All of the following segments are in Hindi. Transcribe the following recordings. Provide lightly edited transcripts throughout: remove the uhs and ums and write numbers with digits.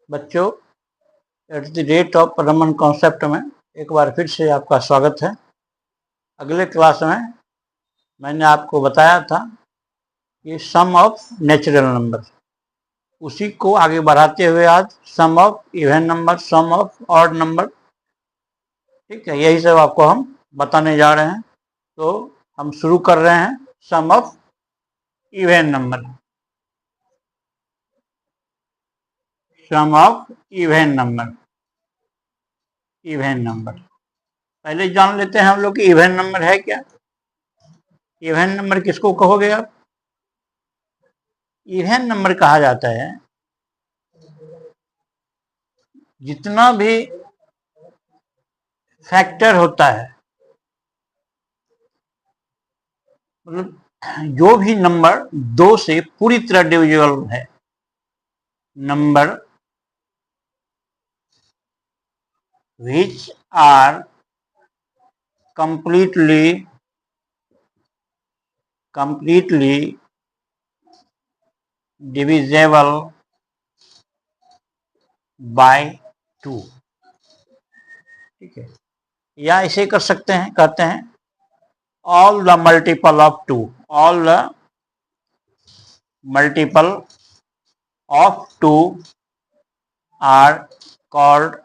बच्चों, at the rate of Raman concept में एक बार फिर से आपका स्वागत है। अगले क्लास में मैंने आपको बताया था कि सम ऑफ नेचुरल नंबर, उसी को आगे बढ़ाते हुए आज sum of even number, sum of odd number, ठीक है, यही सब आपको हम बताने जा रहे हैं। तो हम शुरू कर रहे हैं sum of even number. Sum of even number, even number पहले जान लेते हैं हम लोग कि इवन नंबर है क्या। इवन नंबर किसको कहोगे आप? इवन नंबर कहा जाता है जितना भी फैक्टर होता है, मतलब जो भी नंबर 2 से पूरी तरह डिविजिबल है, number which are completely divisible by 2, ठीक है। या इसे कर सकते हैं, कहते हैं all the multiple of 2, all the multiple of 2 are called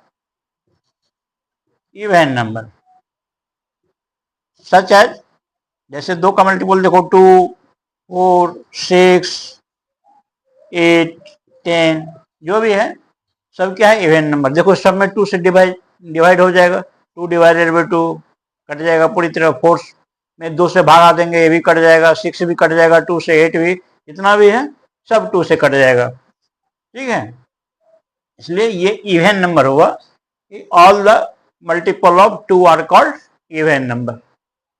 even number. Such as, जैसे 2 का मल्टीपल देखो 2, 4, 6, 8, 10, जो भी है सब क्या है, इवन नंबर। देखो सब में 2 से डिवाइड हो जाएगा, 2 डिवाइडेड बाई 2 कट जाएगा पूरी तरह। 4 में 2 से भागा देंगे, ये भी कट जाएगा, 6 भी कट जाएगा, 2 से 8 भी, जितना भी है सब 2 से कट जाएगा, ठीक है। इसलिए ये इवन नंबर हुआ। All the multiple of 2 are called even number,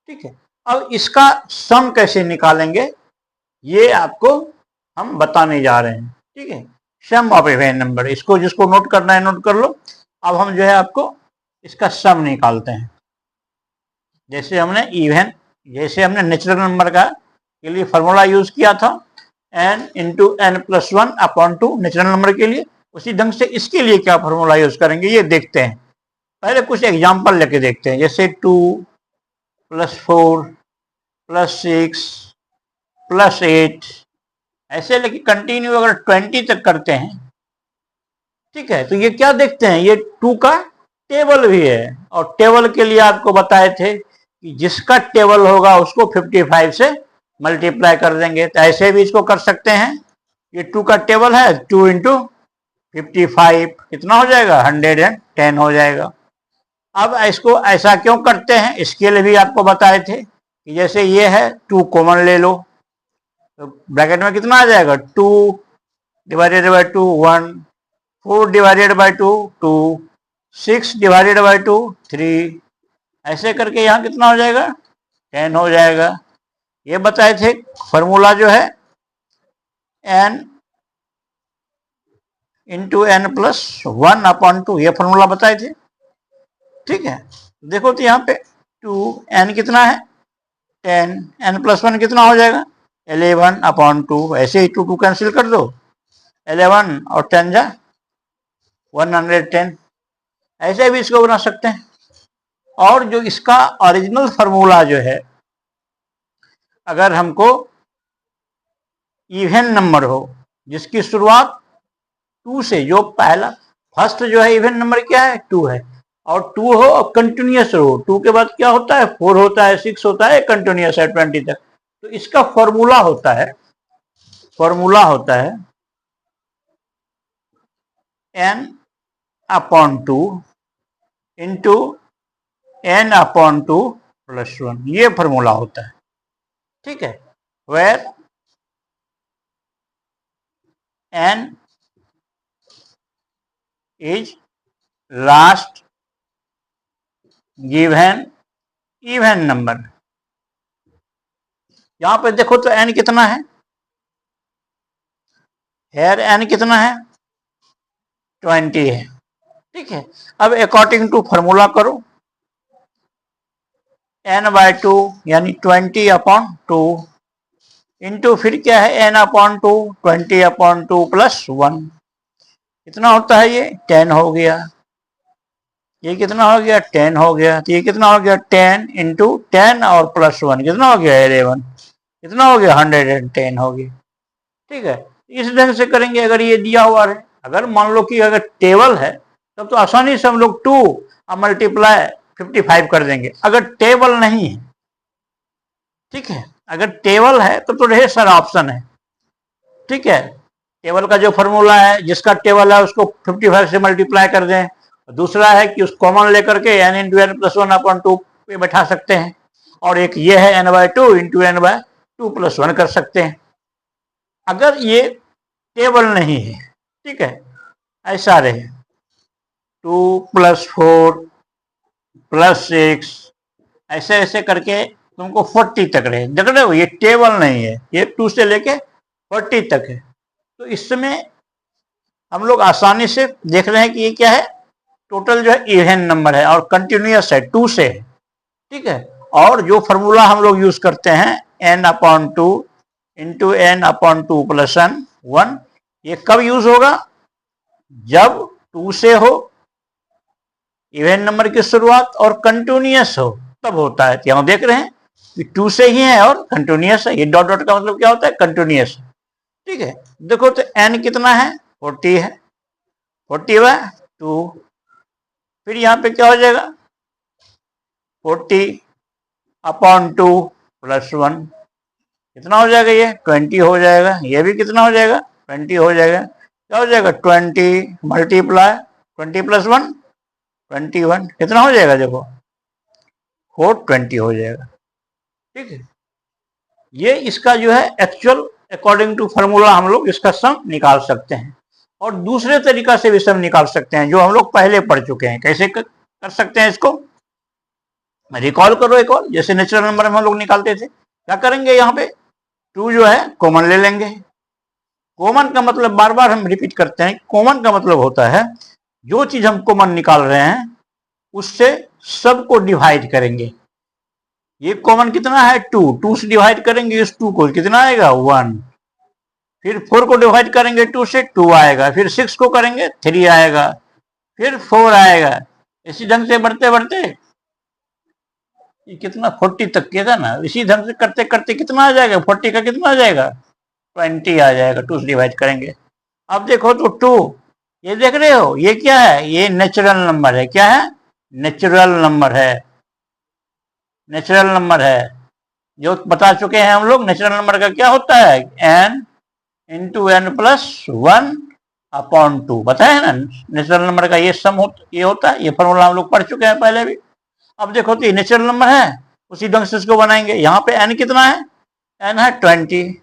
ठीक है। अब इसका सम कैसे निकालेंगे ये आपको हम बताने जा रहे हैं, ठीक है। सम ऑफ इवन नंबर, इसको जिसको नोट करना है नोट कर लो। अब हम जो है आपको इसका सम निकालते हैं। जैसे हमने नेचुरल नंबर का के लिए फॉर्मूला यूज किया था, n into n plus 1 upon 2 natural number के लिए, उसी ढंग से इसके लिए क्या फॉर्मूला यूज करेंगे ये देखते हैं। पहले कुछ एग्जाम्पल लेके देखते हैं। जैसे 2 + 4 + 6 + 8, ऐसे लेके कंटिन्यू अगर 20 तक करते हैं, ठीक है, तो ये क्या देखते हैं, ये 2 का टेबल भी है। और टेबल के लिए आपको बताए थे कि जिसका टेबल होगा उसको 55 से मल्टीप्लाई कर देंगे। तो ऐसे भी इसको कर सकते हैं। ये 2 का टेबल है, 2 इंटू 55 कितना हो जाएगा, 110 हो जाएगा। अब इसको ऐसा क्यों करते हैं, इसके लिए भी आपको बताए थे कि जैसे ये है 2 कॉमन ले लो, तो ब्रैकेट में कितना आ जाएगा, 2 divided by 2 1, 4 divided by 2 2, 6 divided by 2 3, ऐसे करके यहाँ कितना हो जाएगा, 10 हो जाएगा। ये बताए थे फॉर्मूला जो है n into n plus 1 upon 2, ये फॉर्मूला बताए थे, ठीक है। देखो तो यहाँ पे 2n कितना है, 10, n प्लस 1 कितना हो जाएगा, 11 अपॉन 2। ऐसे ही 2 कैंसिल कर दो, 11 और 10 जा 110। ऐसे भी इसको बना सकते हैं। और जो इसका ओरिजिनल फार्मूला जो है, अगर हमको इवन नंबर हो जिसकी शुरुआत 2 से, जो पहला फर्स्ट जो है इवन नंबर क्या है, 2 है, और 2 हो और कंटिन्यूस हो, 2 के बाद क्या होता है, 4 होता है, 6 होता है, कंटिन्यूस है 20 तक। तो इसका फॉर्मूला होता है n upon 2 into n upon 2 plus 1, ये फॉर्मूला होता है, ठीक है। Where n is last given even number. यहां पे देखो तो n कितना है, हेयर n कितना है, 20 है, ठीक है। अब अकॉर्डिंग टू फॉर्मूला करो, n बाय 2 यानी 20 अपॉन 2 इंटू फिर क्या है n अपॉन 2, 20 अपॉन 2 प्लस 1, कितना होता है ये 10 हो गया, ये कितना हो गया 10 हो गया, तो ये कितना हो गया 10 इंटू 10 और प्लस 1 कितना हो गया 11, कितना हो गया 110 हो गया। ठीक है, इस ढंग से करेंगे अगर ये दिया हुआ है। अगर मान लो कि अगर टेबल है तब तो आसानी से हम लोग 2 मल्टीप्लाई 55 कर देंगे। अगर टेबल नहीं है, ठीक है, अगर टेबल है तो ढेर सारा ऑप्शन है। ठीक है, टेबल का जो फॉर्मूला है, जिसका टेबल है उसको 55 से मल्टीप्लाई कर दें। दूसरा है कि उस कॉमन लेकर के n इंटू एन प्लस 1/2 पे बैठा सकते हैं, और एक ये है n/2 इंटू n/2 प्लस 1 कर सकते हैं। अगर ये टेबल नहीं है, ठीक है, ऐसा रहे 2 + 4 + 6 ऐसे ऐसे करके तुमको 40 तक रहे। देख रहे हो, ये टेबल नहीं है, ये 2 से लेके 40 तक है। तो इसमें हम लोग आसानी से देख रहे हैं कि ये क्या है, टोटल जो है इवन नंबर है और कंटिन्यूअस है, 2 से है। ठीक है, और जो फॉर्मूला हम लोग यूज करते हैं n/2 इंटू n/2 प्लस 1, ये कब यूज होगा, जब 2 से हो, इवन नंबर की शुरुआत और कंटिन्यूअस हो, तब होता है। यहाँ देख रहे हैं कि 2 से ही है और कंटिन्यूअस है। ये डॉट डॉट का मतलब क्या होता है, कंटिन्यूअस। ठीक है, देखो तो n कितना है 40 है, 40/2, फिर यहाँ पे क्या हो जाएगा 40/2 प्लस 1 कितना हो जाएगा, ये 20 हो जाएगा। ये भी कितना हो जाएगा 20 हो जाएगा। क्या हो जाएगा 20 मल्टीप्लाई 20 प्लस 1 21 कितना हो जाएगा, देखो 420 हो जाएगा। ठीक है, ये इसका जो है एक्चुअल अकॉर्डिंग टू फार्मूला हम लोग इसका सम निकाल सकते हैं। और दूसरे तरीका से भी सम निकाल सकते हैं जो हम लोग पहले पढ़ चुके हैं। कैसे कर सकते हैं इसको, रिकॉल करो एक और। जैसे नेचुरल नंबर में हम लोग निकालते थे, क्या करेंगे, यहाँ पे 2 जो है कॉमन ले लेंगे। कॉमन का मतलब बार बार हम रिपीट करते हैं, कॉमन का मतलब होता है जो चीज हम कॉमन निकाल रहे हैं उससे सबको डिवाइड करेंगे। ये कॉमन कितना है 2 से डिवाइड करेंगे इस 2 को, कितना आएगा 1। फिर 4 को डिवाइड करेंगे 2 से 2 आएगा, फिर 6 को करेंगे 3 आएगा, फिर 4 आएगा। इसी ढंग से बढ़ते बढ़ते ये कितना 40 तक किया ना, इसी ढंग से करते करते कितना आ जाएगा 40 का कितना आ जाएगा 20 आ जाएगा। 2 से डिवाइड करेंगे। अब देखो तो 2, ये देख रहे हो ये क्या है, ये नेचुरल नंबर है। क्या है, नेचुरल नंबर है। नेचुरल नंबर है जो बता चुके हैं हम लोग। नेचुरल नंबर का क्या होता है, n इंटू n प्लस 1/2 बताया ना। नेचुरल नंबर का ये सम ये होता है। ये फॉर्मूला हम लोग पढ़ चुके हैं पहले भी। अब देखो तो ये नेचुरल नंबर है, उसी ढंग से इसको बनाएंगे। यहाँ पे n कितना है, n है 20,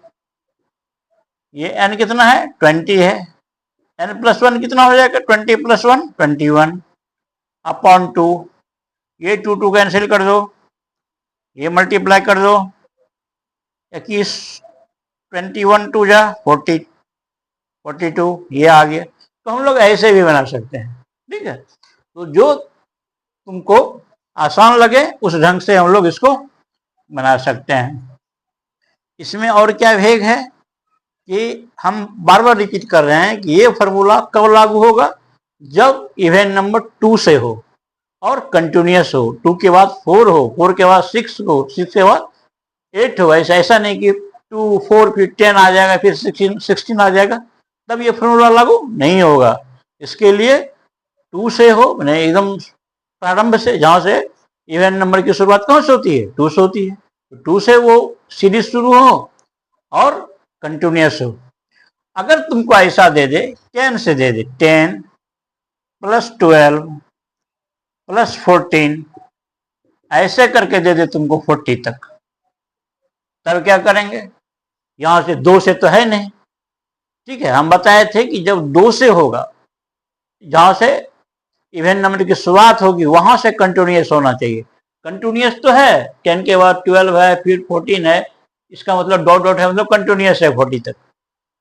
ये n कितना है 20 है। n प्लस 1 कितना हो जाएगा 20 प्लस 1 21/2। ये 2 कैंसिल कर दो, ये मल्टीप्लाई कर दो, 21 21 2 जा 40 42, ये आ गया। तो हम लोग ऐसे भी बना सकते हैं। ठीक है, तो जो तुमको आसान लगे उस ढंग से हम लोग इसको बना सकते हैं। इसमें और क्या भेद है कि हम बार बार रिपीट कर रहे हैं कि ये फॉर्मूला कब लागू होगा, जब इवन नंबर 2 से हो और कंटिन्यूअस हो। 2 के बाद 4 हो, 4 के बाद 6 हो, 6 के बाद 8 हो। ऐसा नहीं कि 2 4 फिर 10 आ जाएगा, फिर 16 आ जाएगा, तब ये फॉर्मूला लागू नहीं होगा। इसके लिए 2 से हो, मैंने एकदम प्रारंभ से, जहां से इवन नंबर की शुरुआत कहाँ से होती है 2 से होती है। 2 से वो सीरीज शुरू हो और कंटिन्यूअस हो। अगर तुमको ऐसा दे दे 10 से दे दे 10 प्लस 12 प्लस 14 ऐसे करके दे दे तुमको 40 तक, तब क्या करेंगे, यहां से 2 से तो है नहीं। ठीक है, हम बताए थे कि जब 2 से होगा, जहां से इवन नंबर की शुरुआत होगी वहां से कंटिन्यूअस होना चाहिए। कंटिन्यूअस तो है, 10 के बाद 12 है, फिर 14 है, इसका मतलब डॉट डॉट है, मतलब कंटिन्यूअस है 40 तक।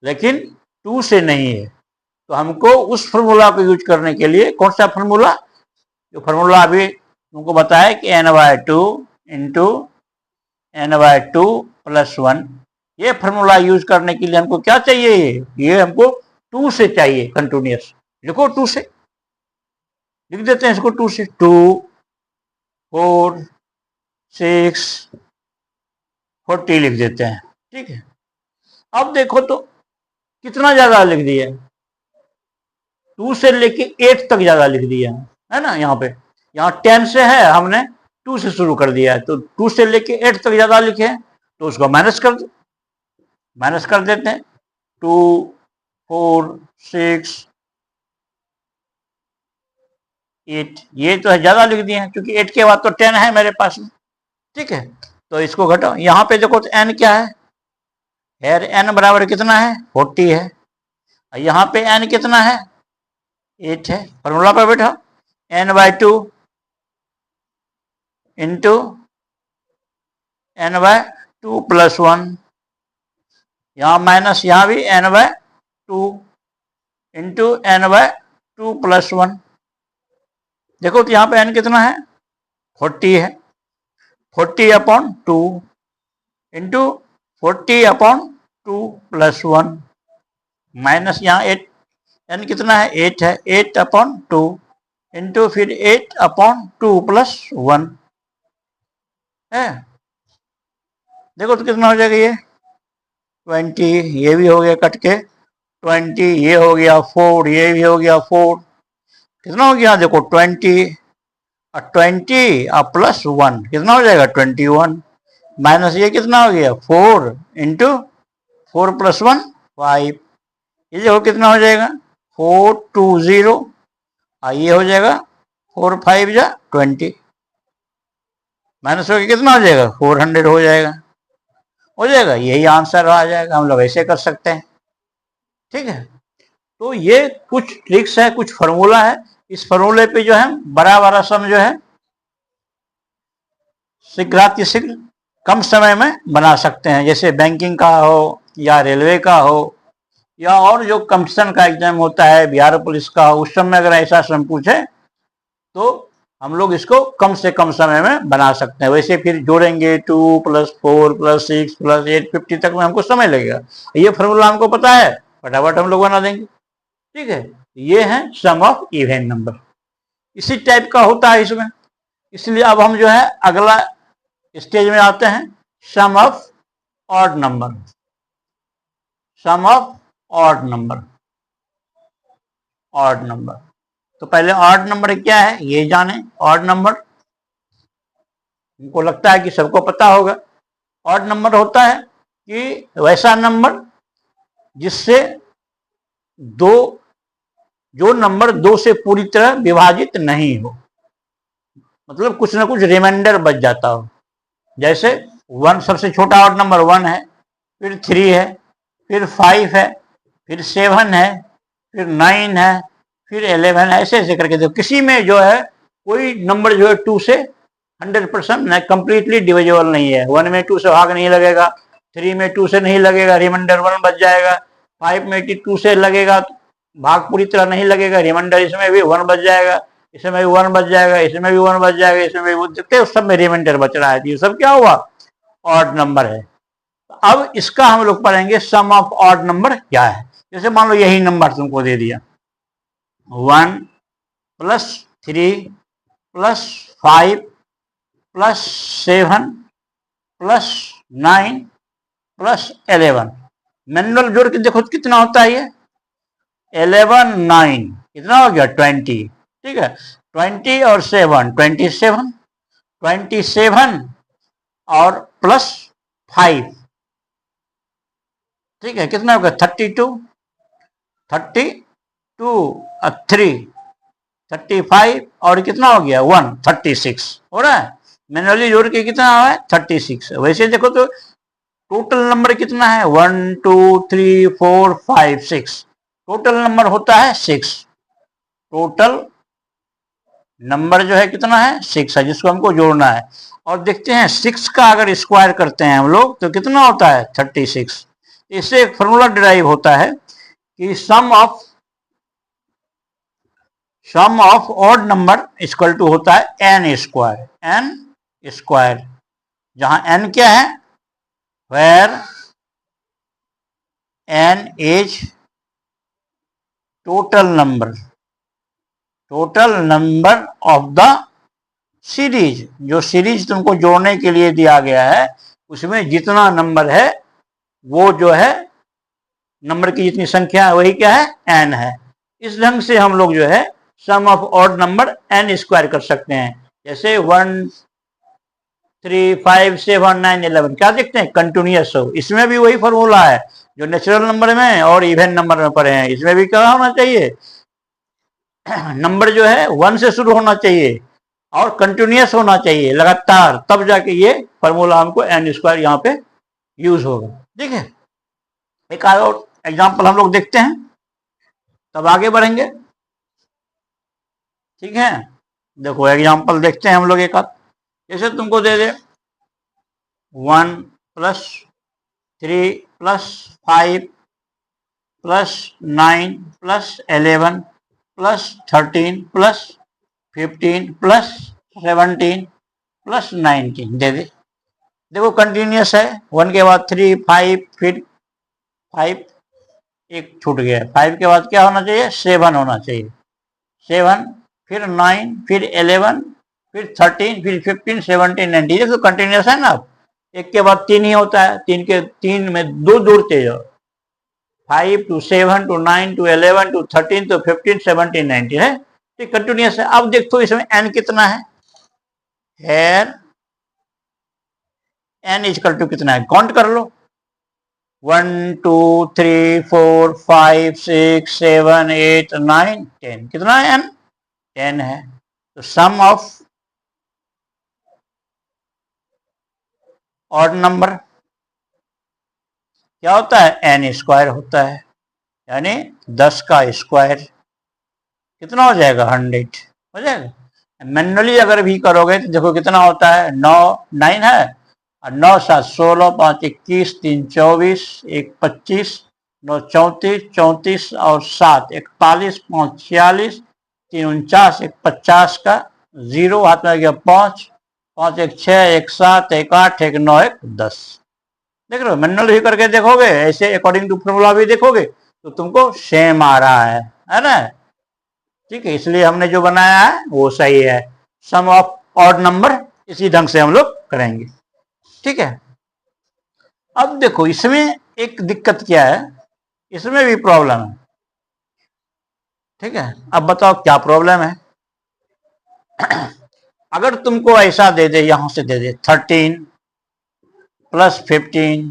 लेकिन 2 से नहीं है, तो हमको उस फॉर्मूला को यूज करने के लिए, कौन सा फॉर्मूला, जो फॉर्मूला अभी तुमको बताया कि n/2 इंटू n/2 प्लस 1, ये फॉर्मूला यूज करने के लिए हमको क्या चाहिए, ये हमको 2 से चाहिए कंटिन्यूअस। लिखो 2 से, लिख देते हैं इसको 2 से। 2 4 6 40 लिख देते हैं, ठीक है। अब देखो तो कितना ज्यादा लिख दिया, 2 से लेके 8 तक ज्यादा लिख दिया है ना। यहाँ पे, यहाँ 10 से है, हमने 2 से शुरू कर दिया है, तो 2 से लेके 8 तक ज्यादा लिखे हैं, तो उसको माइनस कर देते हैं। 2 4 6 8, ये तो है ज्यादा लिख दिए हैं, क्योंकि 8 के बाद तो 10 है मेरे पास में, ठीक है। तो इसको घटाओ, यहाँ पे देखो तो n क्या है, हेयर n बराबर कितना है 40 है, यहाँ पे n कितना है 8 है। फॉर्मूला पर बैठो, n/2 इंटू n/2 प्लस 1, यहाँ माइनस, यहाँ भी n/2 इंटू n/2 प्लस 1। देखो तो यहाँ पे n कितना है 40 है, 40/2 इंटू 40/2 प्लस 1, माइनस यहाँ 8, n कितना है 8 है, 8/2 इंटू फिर 8/2 प्लस 1 है। देखो तो कितना हो जाएगा ये 20, ये भी हो गया कट के 20, ये हो गया 4, ये भी हो गया 4, कितना हो गया देखो 20 और प्लस 1 कितना हो जाएगा 21, माइनस ये कितना हो गया 4 इंटू 4 प्लस 1 5, ये देखो कितना हो जाएगा 420, ये हो जाएगा 4 5 जा 20, माइनस होकर कितना हो जाएगा 400 हो जाएगा, यही आंसर आ जाएगा। हम लोग ऐसे कर सकते हैं, ठीक है। तो ये कुछ ट्रिक्स है, कुछ फॉर्मूला है, इस फॉर्मूले पे जो है बड़ा सम जो है शीघ्रातिशीघ्र कम समय में बना सकते हैं, जैसे बैंकिंग का हो या रेलवे का हो या और जो कंपटीशन का एग्जाम होता है, बिहार पुलिस का हो, उस समय अगर ऐसा सम पूछे तो हम लोग इसको कम से कम समय में बना सकते हैं। वैसे फिर जोड़ेंगे 2 + 4 + 6 + 8 50 तक में हमको समय लगेगा। ये फॉर्मूला हमको पता है, फटाफट हम लोग बना देंगे, ठीक है। ये है सम ऑफ इवन नंबर, इसी टाइप का होता है इसमें। इसलिए अब हम जो है अगला स्टेज में आते हैं, sum of odd number. Sum of odd number, odd number. तो पहले ऑड नंबर क्या है ये जाने। ऑड नंबर हमको लगता है कि सबको पता होगा। ऑड नंबर होता है कि वैसा नंबर जिससे दो, जो नंबर 2 से पूरी तरह विभाजित नहीं हो, मतलब कुछ ना कुछ रिमाइंडर बच जाता हो। जैसे 1 सबसे छोटा ऑड नंबर 1 है, फिर 3 है, फिर 5 है, फिर 7 है, फिर 9 है, फिर 11 है, ऐसे ऐसे करके देखो किसी में जो है कोई नंबर जो है 2 से 100% कंप्लीटली डिविजिबल नहीं है। 1 में 2 से भाग नहीं लगेगा, 3 में 2 से नहीं लगेगा, रिमाइंडर 1 बच जाएगा, 5 में 2 से लगेगा, भाग पूरी तरह नहीं लगेगा, रिमाइंडर इसमें भी 1 बच जाएगा, इसमें भी 1 बच जाएगा, इसमें भी 1 बच जाएगा, इसमें भी देखते सब में रिमाइंडर बच रहा है। ये सब क्या हुआ ऑड नंबर है। अब इसका हम लोग पढ़ेंगे सम ऑफ ऑड नंबर क्या है। जैसे मान लो यही नंबर तुमको दे दिया 1 + 3 + 5 + 7 + 9 + 11, मैनुअल जोड़ के देखो कितना होता है ये 11 9 कितना हो गया 20, ठीक है। 20 और 7 27 और प्लस 5, ठीक है, कितना होगा 32 और 3 35 और कितना हो गया 1 36 हो रहा है। मैनुअली जोड़ के कितना है 36। वैसे देखो तो टोटल नंबर कितना है 1 2 3 4 5 6, टोटल नंबर होता है 6। टोटल नंबर जो है कितना है 6 है, जिसको हमको जोड़ना है। और देखते हैं 6 का अगर स्क्वायर करते हैं हम लोग तो कितना होता है 36। इससे एक फॉर्मूला डिराइव होता है कि sum of odd number equal to होता है n स्क्वायर, जहां n क्या है where n is total number, total number of the series, जो सीरीज तुमको जोड़ने के लिए दिया गया है उसमें जितना नंबर है वो जो है नंबर की जितनी संख्या है वही क्या है, n है। इस ढंग से हम लोग जो है sum of odd number n square कर सकते हैं। जैसे 1 3 5 7 9 11 क्या देखते हैं, कंटिन्यूअस हो। इसमें भी वही फॉर्मूला है जो नेचुरल नंबर में और इवन नंबर में पढ़े हैं। इसमें भी क्या होना चाहिए, नंबर जो है 1 से शुरू होना चाहिए और कंटिन्यूअस होना चाहिए लगातार, तब जाके ये फॉर्मूला हमको n स्क्वायर यहाँ पे यूज होगा। ठीक है, एक और एग्जाम्पल हम लोग देखते हैं तब आगे बढ़ेंगे। ठीक है, देखो एग्जाम्पल देखते हैं हम लोग एक आध। जैसे तुमको दे दे 1 + 3 + 5 + 9 + 11 + 13 + 15 + 17 + 19 दे दे। देखो कंटिन्यूअस है, 1 के बाद 3 5 फिर 5 एक छूट गया, 5 के बाद क्या होना चाहिए, 7 होना चाहिए, 7 फिर 9 फिर 11 फिर 13 फिर 15 17 19। देखो कंटिन्यूअस है ना। एक के बाद 3 ही होता है, 3 में 2 जोड़ते जाओ, 5 to 7 to 9 to 11 to 13 to 15 17 19 है, तो कंटिन्यूअस है। अब देखो इसमें n कितना है, हेयर n इक्वल टू कितना है, काउंट कर लो, 1 2 3 4 5 6 7 8 9 10। कितना है n, 10 है। तो सम ऑफ ऑड नंबर क्या होता है, n स्क्वायर होता है, यानी 10 का स्क्वायर कितना हो जाएगा, 100 हो जाएगा। मैनुअली अगर भी करोगे तो देखो कितना होता है, 9 है और 9 7 16 5 21 3 24 1 25 9 34 34 और 7 41 5 46 3 49 1 50 का 0 हाथ में आ गया 5 5 1 6 1 7 1 8 1 9 1 10। देख रहे हो, मैनुअल भी करके देखोगे, ऐसे अकॉर्डिंग टू फॉर्मूला भी देखोगे तो तुमको सेम आ रहा है ना। ठीक है, इसलिए हमने जो बनाया है वो सही है। सम ऑफ ऑड नंबर इसी ढंग से हम लोग करेंगे। ठीक है, अब देखो इसमें एक दिक्कत क्या है, इसमें भी प्रॉब्लम है। ठीक है, अब बताओ क्या प्रॉब्लम है। अगर तुमको ऐसा दे दे, यहां से दे दे 13 + 15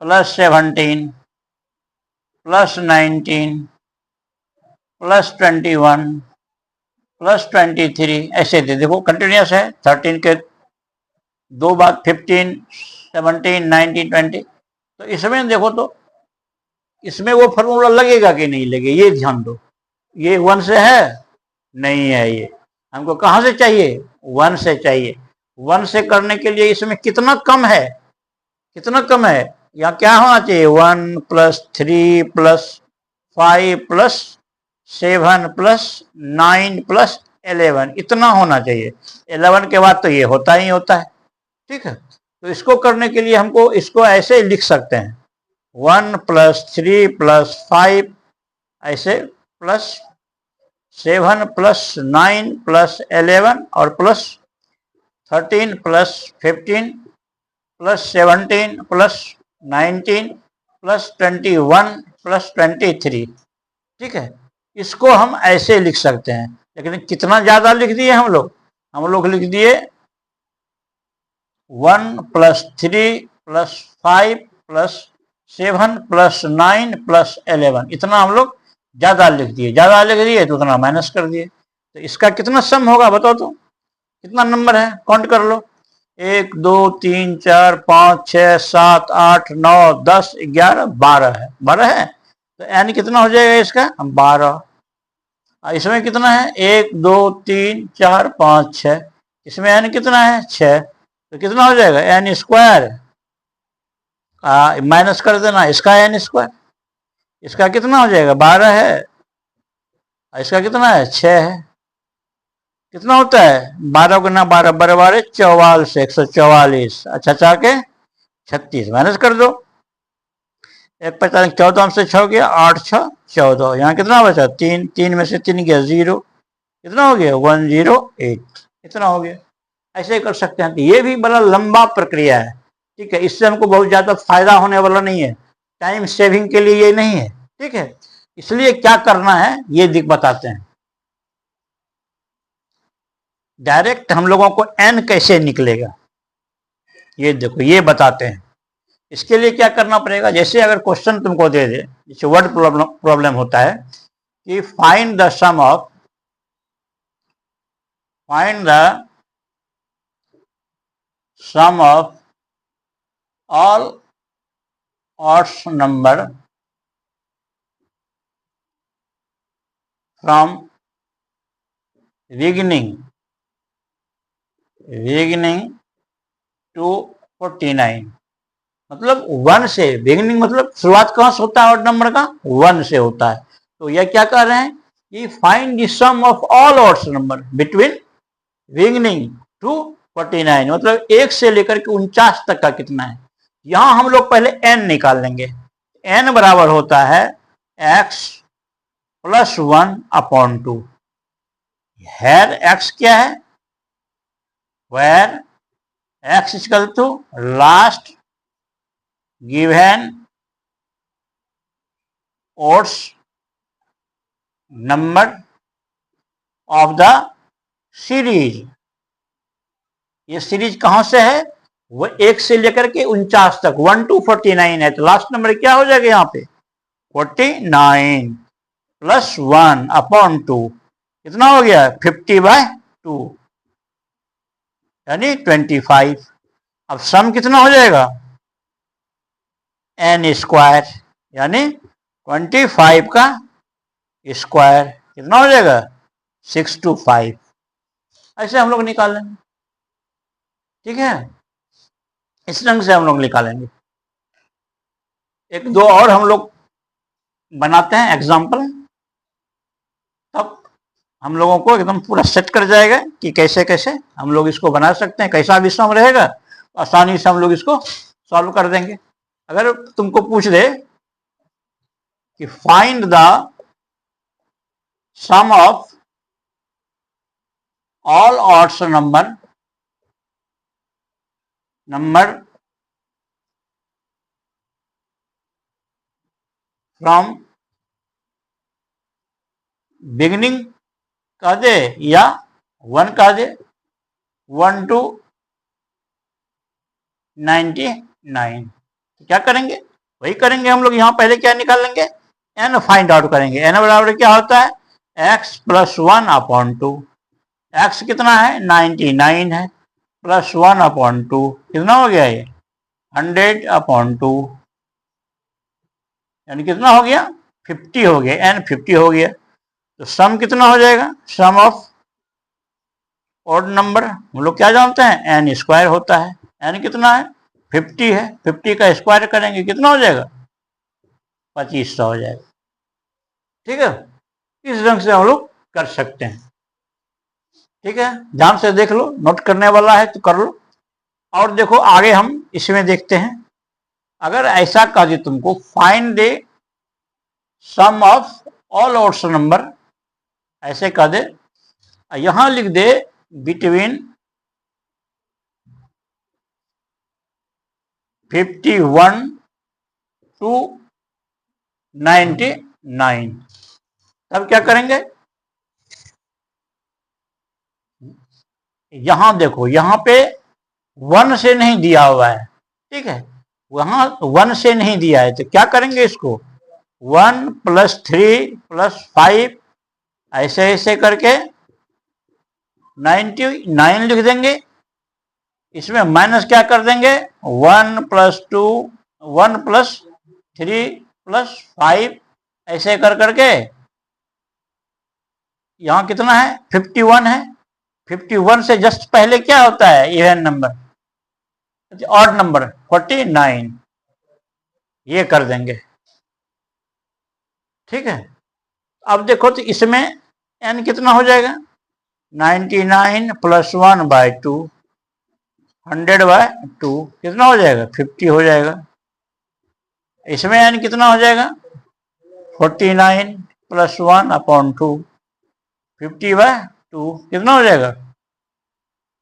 + 17 + 19 + 21 + 23 ऐसे दे, देखो कंटिन्यूअस है, 13 के 2 बाद 15 17 19 20। तो इसमें देखो तो इसमें वो फॉर्मूला लगेगा कि नहीं लगे, ये ध्यान दो। ये 1 से है, नहीं है, ये हमको कहां से चाहिए, 1 से चाहिए। 1 से करने के लिए इसमें कितना कम है, कितना कम है, यहाँ क्या होना चाहिए, 1 + 3 + 5 + 7 + 9 + 11 इतना होना चाहिए। 11 के बाद तो ये होता ही होता है। ठीक है, तो इसको करने के लिए हमको इसको ऐसे लिख सकते हैं, 1 + 3 + 5 ऐसे +7 + 9 + 11 और +13 + 15 + 17 + 19 + 21 + 23। ठीक है, इसको हम ऐसे लिख सकते हैं, लेकिन कितना ज्यादा लिख दिए हम लोग लिख दिए 1 + 3 + 5 + 7 + 9 + 11 इतना हम लोग ज्यादा लिख दिए। ज्यादा लिख दिए तो उतना माइनस कर दिए। तो इसका कितना सम होगा बताओ तो, कितना नंबर है, काउंट कर लो, 1 2 3 4 5 6 7 8 9 10 11 12 है, 12 है। तो n कितना हो जाएगा इसका, 12। इसमें कितना है, 1 2 3 4 5 6, इसमें n कितना है, 6। तो कितना हो जाएगा, n स्क्वायर माइनस कर देना इसका n स्क्वायर, इसका कितना हो जाएगा, 12 है, इसका कितना है, 6 है। कितना होता है, 12 गुना 12 12 44 144। अच्छा चाह के 36 माइनस कर दो, 1 5 14 से 6 गया, 8 6 14, यहाँ कितना बचा, 3 3 में से 3 गया 0, कितना हो गया 108, इतना हो गया। ऐसे कर सकते हैं। तो ये भी बड़ा लंबा प्रक्रिया है, ठीक है। इससे हमको बहुत ज्यादा फायदा होने वाला नहीं है, टाइम सेविंग के लिए ये नहीं है, ठीक है। इसलिए क्या करना है ये बताते हैं। डायरेक्ट हम लोगों को n कैसे निकलेगा ये देखो, ये बताते हैं। इसके लिए क्या करना पड़ेगा, जैसे अगर क्वेश्चन तुमको दे दे, जैसे वर्ड प्रॉब्लम होता है कि find the sum of all odds number from beginning to 49, मतलब 1 से, बिगिनिंग मतलब शुरुआत कहां से होता है ऑड नंबर का, 1 से होता है। तो यह क्या कर रहे हैं कि find the sum of all odds number between beginning to 49, मतलब 1 से लेकर के 49 तक का कितना है। यहां हम लोग पहले n निकाल लेंगे। n बराबर होता है x प्लस 1/2। हेयर x क्या है, where x is equal to last given odds number of the series. ये सीरीज कहां से है, वो 1 से लेकर के 49 तक, 1 to 49 है। तो लास्ट नंबर क्या हो जाएगा यहाँ पे 49 प्लस 1/2, कितना हो गया 50/2 यानी 25। अब सम कितना हो जाएगा n स्क्वायर, यानी 25 का स्क्वायर कितना हो जाएगा 625। ऐसे हम लोग निकाल लेंगे, ठीक है। इस ढंग से हम लोग निकालेंगे। एक दो और हम लोग बनाते हैं एग्जाम्पल, तब हम लोगों को एकदम पूरा सेट कर जाएगा कि कैसे कैसे हम लोग इसको बना सकते हैं। कैसा भी सम रहेगा आसानी से हम लोग इसको सॉल्व कर देंगे। अगर तुमको पूछ दे कि find the sum of all odds number from beginning कह दे या 1 कह दे, 1 to 99, तो क्या करेंगे वही करेंगे हम लोग। यहां पहले क्या निकाल लेंगे n फाइंड आउट करेंगे। n बराबर क्या होता है x प्लस 1/2। x कितना है 99 है, प्लस 1/2 कितना हो गया ये 100/2, यानी कितना हो गया 50 हो गया, n 50 हो गया। तो सम कितना हो जाएगा, सम ऑफ ऑड नंबर हम लोग क्या जानते हैं n स्क्वायर होता है। n कितना है 50 है, 50 का स्क्वायर करेंगे कितना हो जाएगा 2500 हो जाएगा, ठीक है। इस ढंग से हम लोग कर सकते हैं, ठीक है। ध्यान से देख लो, नोट करने वाला है तो कर लो। और देखो आगे हम इसमें देखते हैं। अगर ऐसा कह दे तुमको find the sum of all odds number, ऐसे कह दे, यहां लिख दे बिटवीन 51 to 99, तब क्या करेंगे, यहां देखो यहां पे 1 से नहीं दिया हुआ है, ठीक है, वहां 1 से नहीं दिया है। तो क्या करेंगे इसको 1 + 3 + 5 ऐसे ऐसे करके 99 लिख देंगे। इसमें माइनस क्या कर देंगे 1 + 2 1 + 3 + 5 ऐसे कर करके यहां कितना है 51 है। 51 से जस्ट पहले क्या होता है इवन नंबर, ऑड नंबर 49, ये कर देंगे, ठीक है। अब देखो तो इसमें n कितना हो जाएगा 99 + 1/2 100/2 कितना हो जाएगा 50 हो जाएगा। इसमें n कितना हो जाएगा 49 + 1/2 50/2 कितना हो जाएगा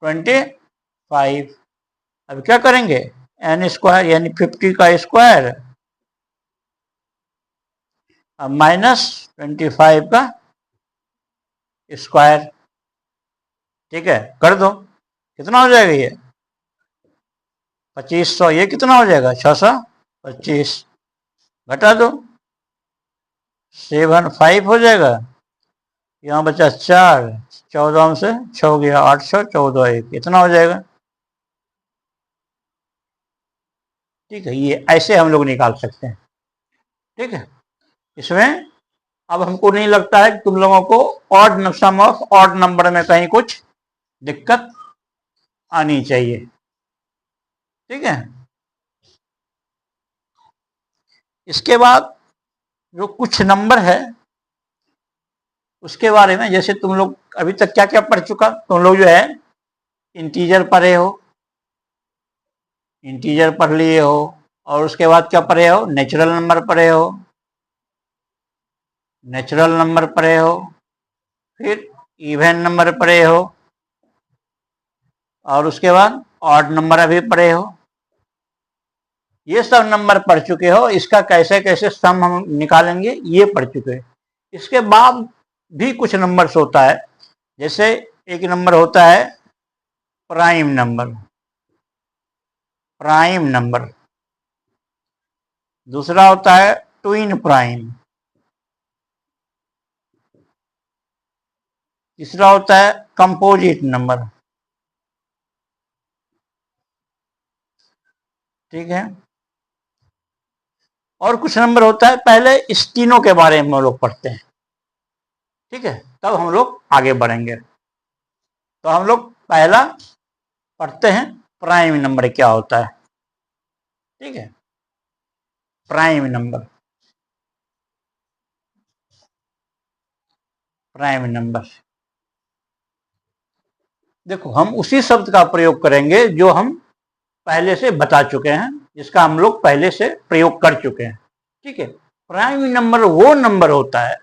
25। अब क्या करेंगे n स्क्वायर यानी 50 का स्क्वायर अब -25 का स्क्वायर। ठीक है, कर दो, कितना हो जाएगा ये 2500। ये कितना हो जाएगा 625, घटा दो 75 हो जाएगा। यहाँ बचा 4, 14 से 6 गया 800, 14 1 इतना हो जाएगा। ठीक है, ये ऐसे हम लोग निकाल सकते हैं। ठीक है, इसमें अब हमको नहीं लगता है कि तुम लोगों को odd sum of odd number में कहीं कुछ दिक्कत आनी चाहिए। ठीक है, इसके बाद जो कुछ नंबर है उसके बारे में, जैसे तुम लोग अभी तक क्या क्या पढ़ चुका, तुम लोग जो है इंटीजर पढ़े हो, इंटीजर पढ़ लिए हो, और उसके बाद क्या पढ़े हो नेचुरल नंबर पढ़े हो, नेचुरल नंबर पढ़े हो, फिर इवन नंबर पढ़े हो, और उसके बाद ऑड नंबर अभी पढ़े हो। ये सब नंबर पढ़ चुके हो, इसका कैसे कैसे सम हम निकालेंगे ये पढ़ चुके हैं। इसके बाद भी कुछ नंबर्स होता है, जैसे एक नंबर होता है प्राइम नंबर, प्राइम नंबर, दूसरा होता है ट्विन प्राइम, तीसरा होता है कंपोजिट नंबर। ठीक है, और कुछ नंबर होता है, पहले इस तीनों के बारे में हम लोग पढ़ते हैं। ठीक है, तब हम लोग आगे बढ़ेंगे। तो हम लोग पहला पढ़ते हैं प्राइम नंबर क्या होता है। ठीक है, प्राइम नंबर, प्राइम नंबर देखो हम उसी शब्द का प्रयोग करेंगे जो हम पहले से बता चुके हैं, जिसका हम लोग पहले से प्रयोग कर चुके हैं। ठीक है, प्राइम नंबर वो नंबर होता है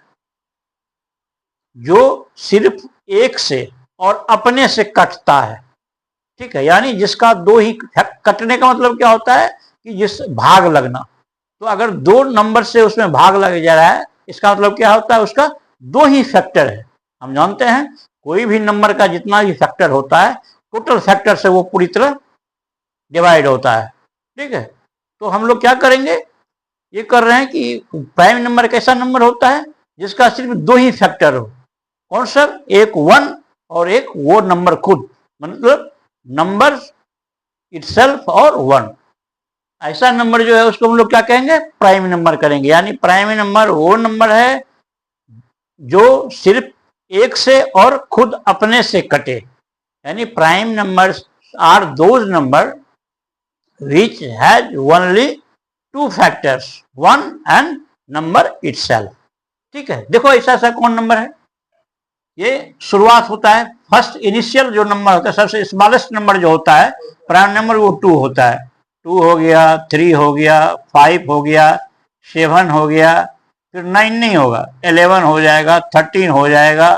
जो सिर्फ एक से और अपने से कटता है। ठीक है, यानी जिसका दो ही, कटने का मतलब क्या होता है कि जिस भाग लगना, तो अगर दो नंबर से उसमें भाग लग जा रहा है, इसका मतलब क्या होता है उसका दो ही फैक्टर है। हम जानते हैं कोई भी नंबर का जितना भी फैक्टर होता है, टोटल फैक्टर से वो पूरी तरह डिवाइड होता है। ठीक है, तो हम लोग क्या करेंगे, ये कर रहे हैं कि प्राइम नंबर कैसा नंबर होता है जिसका सिर्फ दो ही फैक्टर हो। कौन सा, एक 1 और एक वो नंबर खुद, मतलब नंबर इटसेल्फ और 1, ऐसा नंबर जो है उसको हम लोग क्या कहेंगे प्राइम नंबर करेंगे। यानी प्राइम नंबर वो नंबर है जो सिर्फ एक से और खुद अपने से कटे। यानी prime numbers are those number which has only two factors, 1 and number itself। ठीक है, देखो ऐसा ऐसा कौन नंबर है, ये शुरुआत होता है फर्स्ट इनिशियल जो नंबर होता है, सबसे स्मॉलेस्ट नंबर जो होता है प्राइम नंबर वो 2 होता है। 2 हो गया, 3 हो गया, 5 हो गया, 7 हो गया, फिर 9 नहीं होगा, 11 हो जाएगा, 13 हो जाएगा,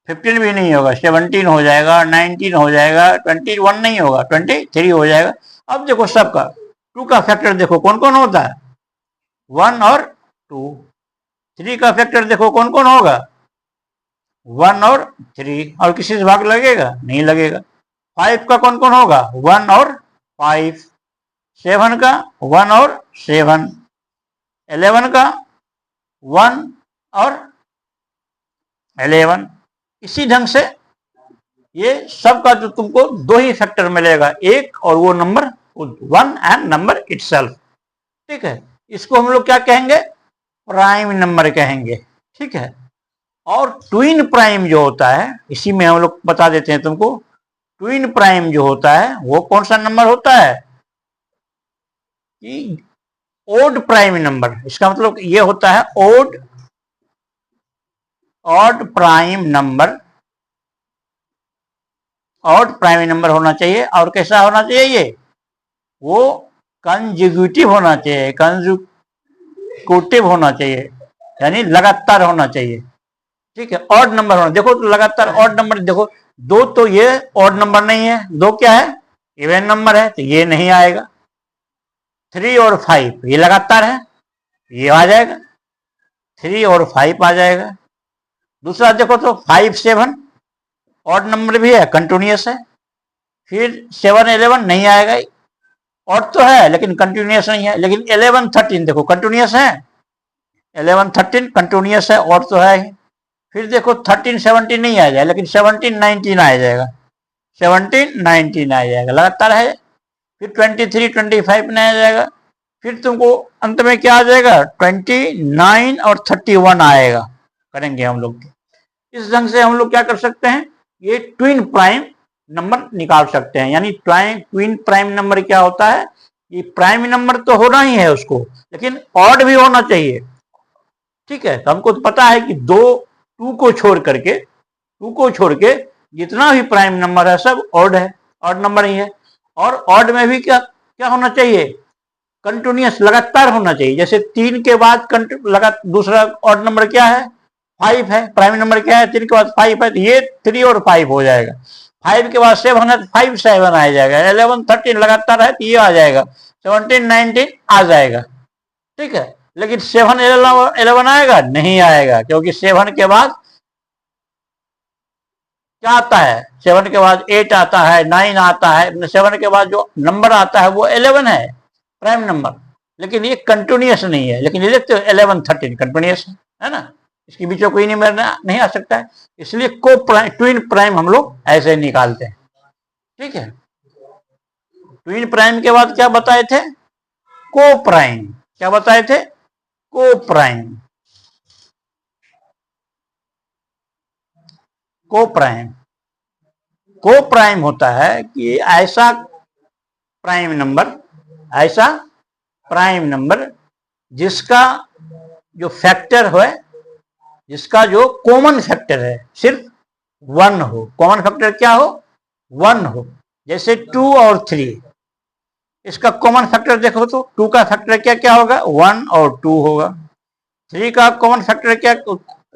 15 भी नहीं होगा, 17 हो जाएगा, 19 हो जाएगा, 21 नहीं होगा, 23 हो जाएगा। अब देखो सबका 2 का फैक्टर देखो कौन कौन होता है, 1 और 2। 3 का फैक्टर देखो कौन कौन होगा, 1 और 3, और किसी से भाग लगेगा नहीं लगेगा। 5 का कौन कौन होगा, 1 और 5। 7 का 1 और 7। 11 का 1 और 11। इसी ढंग से ये सब का जो तुमको दो ही फैक्टर मिलेगा, एक और वो नंबर 1 एंड नंबर इटसेल्फ। ठीक है, इसको हम लोग क्या कहेंगे प्राइम नंबर कहेंगे। ठीक है, और ट्विन प्राइम जो होता है, इसी में हम लोग बता देते हैं तुमको, ट्विन प्राइम जो होता है वो कौन सा नंबर होता है कि ओड प्राइम नंबर। इसका मतलब ये होता है odd, odd prime number, odd prime number होना चाहिए। और कैसा होना चाहिए ये, वो कंजिक्यूटिव होना चाहिए, कंजिक्यूटिव होना चाहिए, यानी लगातार होना चाहिए। ठीक है, ऑड नंबर होना, देखो तो लगातार ऑड नंबर, देखो दो तो ये ऑड नंबर नहीं है, दो क्या है, इवन नंबर है, तो ये नहीं आएगा। 3 और 5 ये लगातार है, ये आ जाएगा, 3 और 5 आ जाएगा। दूसरा देखो तो 5 7 ऑड नंबर भी है, कंटिन्यूअस है। फिर 7 11 नहीं आएगा, ऑड तो है लेकिन कंटिन्यूअस नहीं है। लेकिन 11 13 देखो कंटिन्यूअस है, 11 13 कंटिन्यूअस है, ऑड तो है। फिर देखो 13 17 नहीं आ जाएगा, लेकिन 17 19 आ जाएगा, 17 19 आ जाएगा, लगातार है। फिर 23 25 नहीं आ जाएगा। फिर तुमको अंत में क्या आ जाएगा, 29 और 31 आएगा। करेंगे हम लोग इस ढंग से हम लोग क्या कर सकते हैं, ये ट्विन प्राइम नंबर निकाल सकते हैं। यानी ट्विन प्राइम नंबर क्या होता है, ये प्राइम नंबर तो होना ही है उसको, लेकिन ऑड भी होना चाहिए। ठीक है, तो हमको तो पता है कि टू को छोड़ के जितना भी प्राइम नंबर है सब ऑड है, ऑड नंबर ही है। और ऑड में भी क्या क्या होना चाहिए, कंटिन्यूअस, लगातार होना चाहिए। जैसे 3 के बाद दूसरा ऑड नंबर क्या है, 5 है, प्राइम नंबर क्या है, 3 के बाद 5 है, तो ये 3 और 5 हो जाएगा। 5 के बाद 7 है तो 5 7 आ जाएगा, 11 13 लगातार है तो ये आ जाएगा, 17 19 आ जाएगा। ठीक है, लेकिन 7 11 आएगा नहीं आएगा, क्योंकि 7 के बाद क्या आता है, 7 के बाद 8 आता है, 9 आता है, 7 के बाद जो नंबर आता है वो 11 है प्राइम नंबर, लेकिन ये कंटिन्यूअस नहीं है। लेकिन ये देखते हो 11 13 कंटिन्यूअस है ना, इसके बीच में कोई नहीं आ सकता है। इसलिए ट्विन प्राइम हम लोग ऐसे निकालते हैं। ठीक है, ट्विन प्राइम के बाद क्या बताए थे, को प्राइम, क्या बताए थे, को प्राइम। को प्राइम होता है कि ऐसा प्राइम नंबर जिसका जो फैक्टर है, जिसका जो कॉमन फैक्टर है सिर्फ 1 हो। कॉमन फैक्टर क्या हो, 1 हो। जैसे 2 और 3, इसका कॉमन फैक्टर देखो तो 2 का फैक्टर क्या क्या होगा, 1 और 2 होगा। 3 का कॉमन फैक्टर क्या,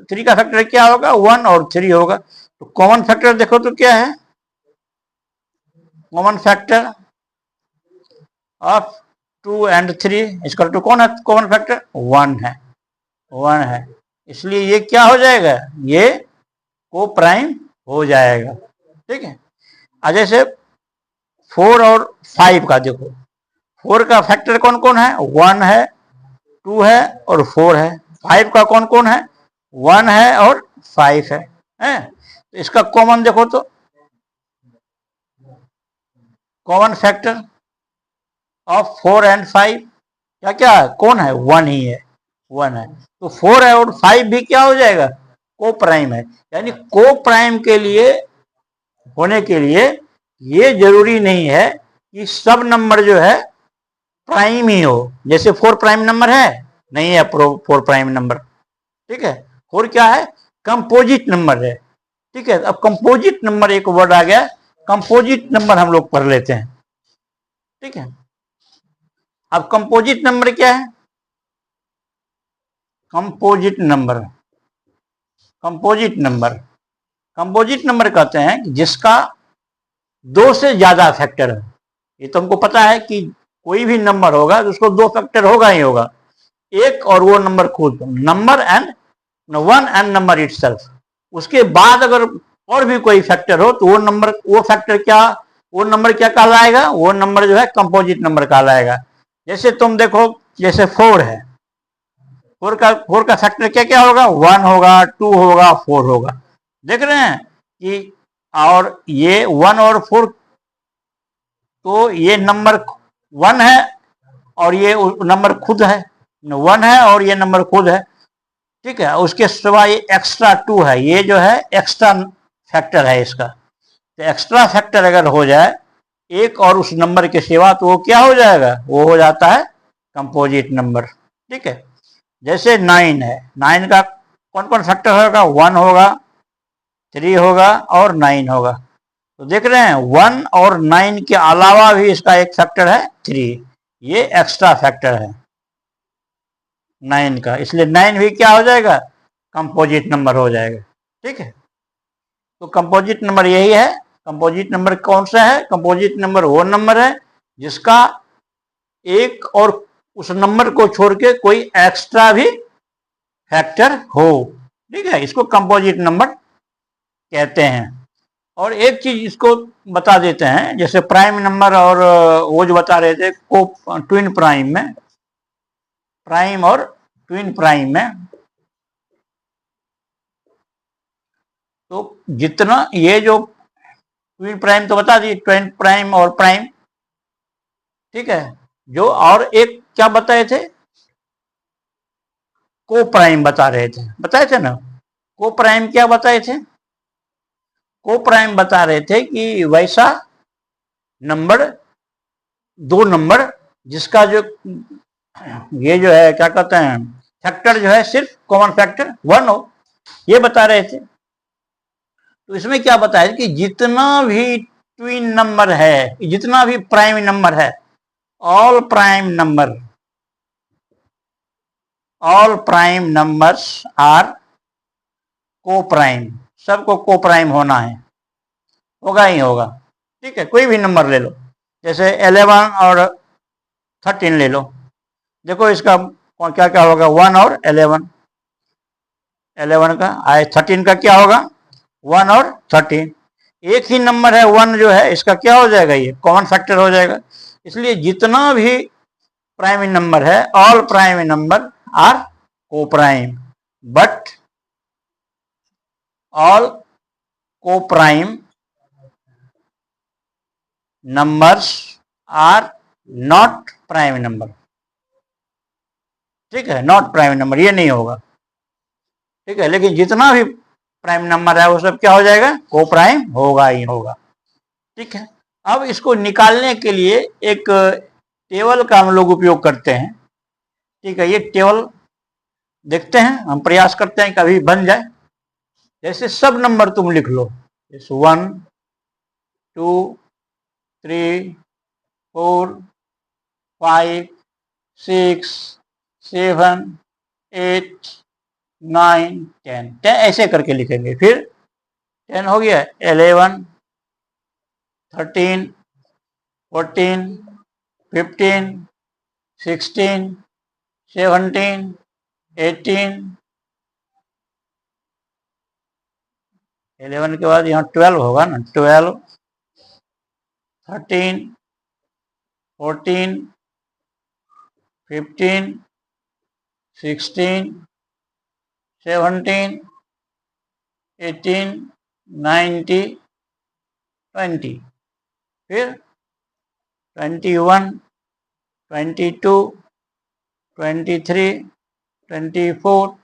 3 का फैक्टर क्या होगा, 1 और 3 होगा। तो कॉमन फैक्टर देखो तो क्या है, कॉमन फैक्टर ऑफ 2 एंड 3 इसका तो कौन है, कॉमन फैक्टर 1 है। इसलिए ये क्या हो जाएगा, ये को प्राइम हो जाएगा। ठीक है, जैसे 4 और 5 का देखो, 4 का फैक्टर कौन कौन है, 1 है, 2 है और 4 है। 5 का कौन कौन है, 1 है और 5 है। तो इसका कॉमन देखो तो कॉमन फैक्टर ऑफ 4 एंड 5 क्या क्या है, कौन है, 1 ही है, 1 है। तो 4 है और 5 भी क्या हो जाएगा, को प्राइम है। यानी को प्राइम के लिए होने के लिए ये जरूरी नहीं है कि सब नंबर जो है प्राइम ही हो। जैसे 4 प्राइम नंबर है, नहीं है 4 प्राइम नंबर। ठीक है, 4 क्या है, कंपोजिट नंबर है। ठीक है, अब कंपोजिट नंबर एक वर्ड आ गया, कंपोजिट नंबर हम लोग पढ़ लेते हैं। ठीक है, अब कंपोजिट नंबर क्या है, कंपोजिट नंबर कहते हैं कि जिसका 2 से ज्यादा फैक्टर है। ये तो हमको पता है कि कोई भी नंबर होगा तो उसको 2 फैक्टर होगा ही होगा, एक और वो नंबर खुद, number and 1 and number itself. उसके बाद अगर और भी कोई फैक्टर हो तो वो नंबर क्या कहलाएगा, वो नंबर जो है कंपोजिट नंबर कहलाएगा। जैसे तुम देखो, जैसे 4 है, 4 का फैक्टर क्या क्या होगा, 1 होगा, 2 होगा, 4 होगा। देख रहे हैं कि और ये 1 और 4, तो ये नंबर 1 है और ये नंबर खुद है, 1 है और ये नंबर खुद है। ठीक है, उसके सिवा ये एक्स्ट्रा 2 है, ये जो है एक्स्ट्रा फैक्टर है इसका। तो एक्स्ट्रा फैक्टर अगर हो जाए एक और उस नंबर के सिवा, तो वो क्या हो जाएगा, वो हो जाता है कंपोजिट नंबर। ठीक है, जैसे 9 है, 9 का कौन कौन फैक्टर होगा, 1 होगा, 3 होगा और 9 होगा। तो देख रहे हैं 1 और 9 के अलावा भी इसका एक फैक्टर है 3, ये एक्स्ट्रा फैक्टर है 9 का, इसलिए 9 भी क्या हो जाएगा, कंपोजिट नंबर हो जाएगा। ठीक है, तो कंपोजिट नंबर यही है। कंपोजिट नंबर कौन सा है? कंपोजिट नंबर वो नंबर है जिसका एक और उस नंबर को छोड़ के कोई एक्स्ट्रा भी फैक्टर हो। ठीक है, इसको कंपोजिट नंबर कहते हैं। और एक चीज इसको बता देते हैं, जैसे प्राइम नंबर और वो जो बता रहे थे को ट्विन प्राइम में, प्राइम और ट्विन प्राइम में, तो जितना ये जो ट्विन प्राइम तो बता दिए, ट्विन प्राइम और प्राइम। ठीक है, जो और एक क्या बताए थे? को प्राइम बताए थे ना। को प्राइम क्या बताए थे? को प्राइम बता रहे थे कि वैसा नंबर, दो नंबर जिसका जो ये जो है क्या कहते हैं फैक्टर जो है सिर्फ कॉमन फैक्टर 1 हो, ये बता रहे थे। तो इसमें क्या बताया कि जितना भी ट्विन नंबर है, जितना भी प्राइम नंबर है, all prime numbers are co prime, सबको को प्राइम होना है, होगा ही होगा। ठीक है, कोई भी नंबर ले लो, जैसे 11 और 13 ले लो, देखो इसका क्या क्या होगा, 1 और 11, 11 का आए, 13 का क्या होगा, 1 और 13। एक ही नंबर है 1 जो है, इसका क्या हो जाएगा, ये कॉमन फैक्टर हो जाएगा। इसलिए जितना भी प्राइम नंबर है, all prime number are co prime, but all co prime numbers are not prime number. ठीक है, नॉट प्राइम नंबर ये नहीं होगा। ठीक है, लेकिन जितना भी प्राइम नंबर है वो सब क्या हो जाएगा, को प्राइम होगा ही होगा। ठीक है, अब इसको निकालने के लिए एक टेबल का हम लोग उपयोग करते हैं। ठीक है, ये टेबल देखते हैं, हम प्रयास करते हैं कभी बन जाए। जैसे सब नंबर तुम लिख लो, 1 2 3 4 5 6 7 8 9 10 ऐसे करके लिखेंगे। फिर 10 हो गया, 11 13 14 15 16 17 18, 11 के बाद यहाँ 12 होगा ना, 12 13 14 15 16 17 18 19 20, फिर 21 22 23 24